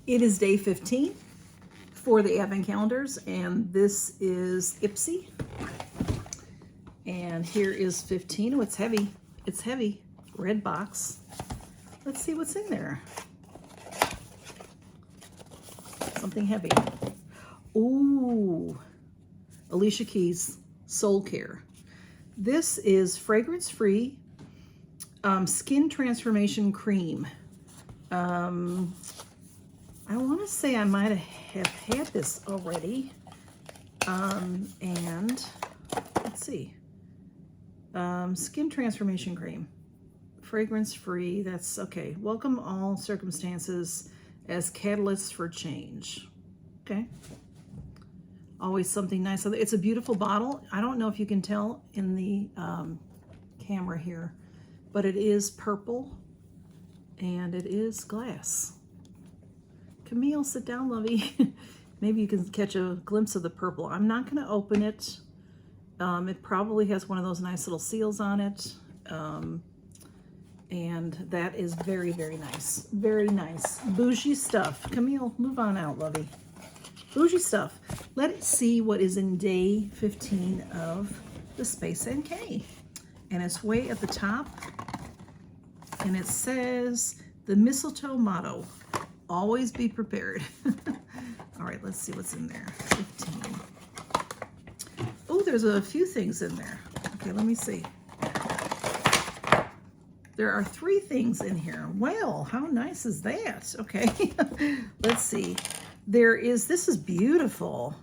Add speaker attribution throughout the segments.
Speaker 1: It is day 15 for the advent calendars, and this is Ipsy. And here is 15. Oh, it's heavy. It's heavy. Red box. Let's see what's in there. Something heavy. Ooh, Alicia Keys Soul Care. This is fragrance-free skin transformation cream. I want to say I might have had this already. And let's see. Skin transformation cream. Fragrance-free. That's okay. Welcome all circumstances as catalysts for change. Okay. Always something nice. It's a beautiful bottle. I don't know if you can tell in the camera here, but it is purple and it is glass. Camille, sit down, lovey. Maybe you can catch a glimpse of the purple. I'm not going to open it. It probably has one of those nice little seals on it. And that is very, very nice. Very nice. Bougie stuff. Camille, move on out, lovey. Bougie stuff. Let's see what is in day 15 of the Space NK. And it's way at the top. And it says the mistletoe motto, always be prepared. All right, let's see what's in there. 15. Oh, there's a few things in there. Okay, let me see. There are 3 things in here. Well, how nice is that? Okay, let's see. This is beautiful.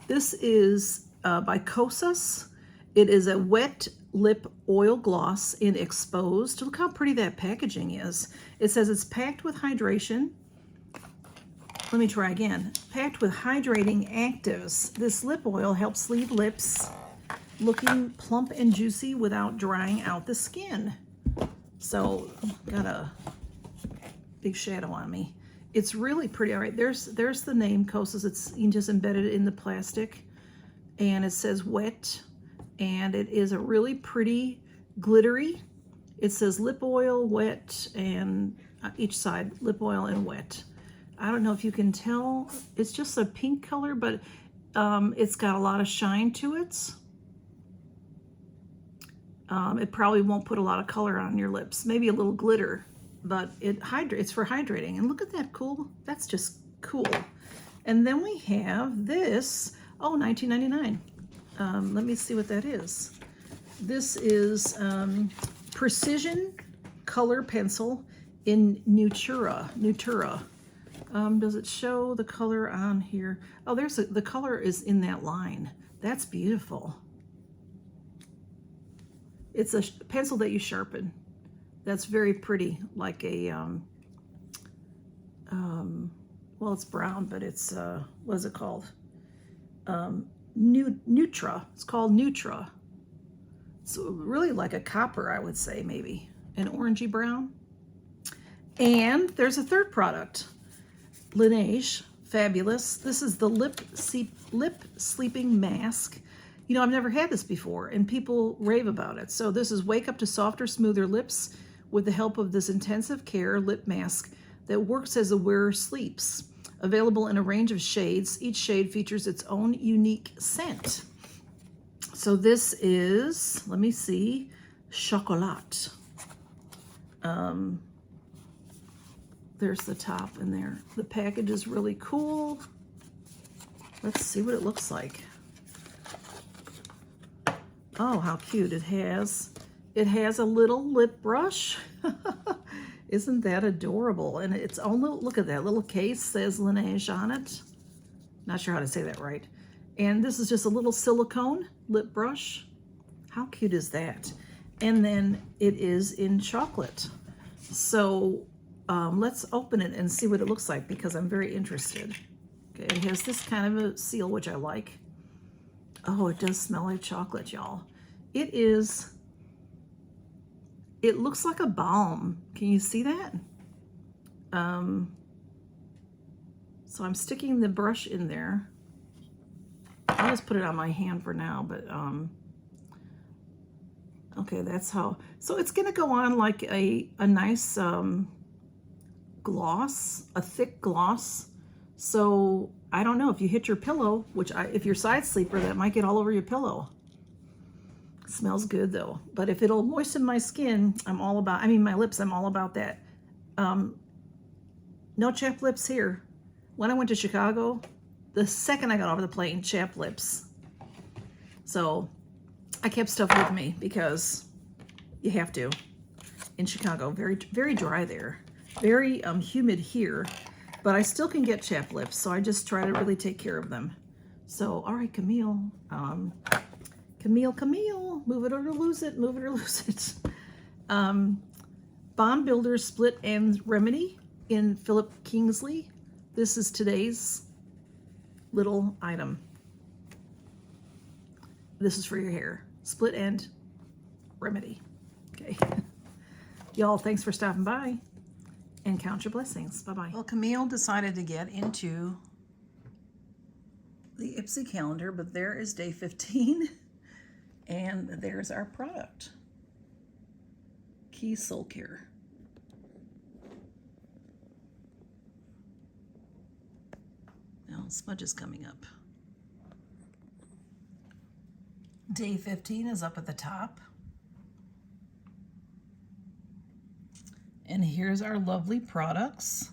Speaker 1: This is by Kosas. It is a wet lip oil gloss in exposed. Look how pretty that packaging is. It says it's packed with hydration. Let me try again. Packed with hydrating actives. This lip oil helps leave lips looking plump and juicy without drying out the skin. So, got a big shadow on me. It's really pretty. All right, there's the name, Kosas. It's you can just embed it in the plastic. And it says wet. And it is a really pretty glittery. It says lip oil, wet, and each side, lip oil and wet. I don't know if you can tell. It's just a pink color, but it's got a lot of shine to it. It probably won't put a lot of color on your lips. Maybe a little glitter, but it's for hydrating. And look at that cool. That's just cool. And then we have this. Oh, $19.99. Let me see what that is. This is Precision Color Pencil in Nutura. Does it show the color on here? Oh, the color is in that line. That's beautiful. It's a pencil that you sharpen. That's very pretty, like a, well, it's brown, but it's, what is it called? Nutra. It's called Nutra. It's really like a copper, I would say, maybe. An orangey brown. And there's a third product. Laneige. Fabulous. This is the lip sleeping mask. You know, I've never had this before, and people rave about it. So this is wake up to softer, smoother lips with the help of this intensive care lip mask that works as the wearer sleeps. Available in a range of shades. Each shade features its own unique scent. So this is, let me see, chocolat. There's the top in there. The package is really cool. Let's see what it looks like. Oh, how cute. It has a little lip brush. Isn't that adorable? And its own little, look at that little case, says Laneige on it. Not sure how to say that right. And this is just a little silicone lip brush. How cute is that? And then it is in chocolate. So let's open it and see what it looks like because I'm very interested. Okay, it has this kind of a seal, which I like. Oh, it does smell like chocolate, y'all. It looks like a balm. Can you see that? So I'm sticking the brush in there. I'll just put it on my hand for now, but okay, that's how. So it's gonna go on like a nice gloss, a thick gloss. So I don't know if you hit your pillow, if you're a side sleeper, that might get all over your pillow. Smells good though. But if it'll moisten my skin, my lips, I'm all about that. No chapped lips here. When I went to Chicago, the second I got off the plane, chapped lips. So I kept stuff with me because you have to. In Chicago, very, very dry there. Very humid here, but I still can get chapped lips, so I just try to really take care of them. So, all right, Camille. Camille, move it or lose it, move it or lose it. Bond Builder Split End Remedy in Philip Kingsley. This is today's little item. This is for your hair. Split End Remedy. Okay. Y'all, thanks for stopping by, and count your blessings. Bye-bye. Well, Camille decided to get into the Ipsy calendar, but there is day 15, and there's our product. Key Soul Care. Now, smudge is coming up. Day 15 is up at the top. And here's our lovely products.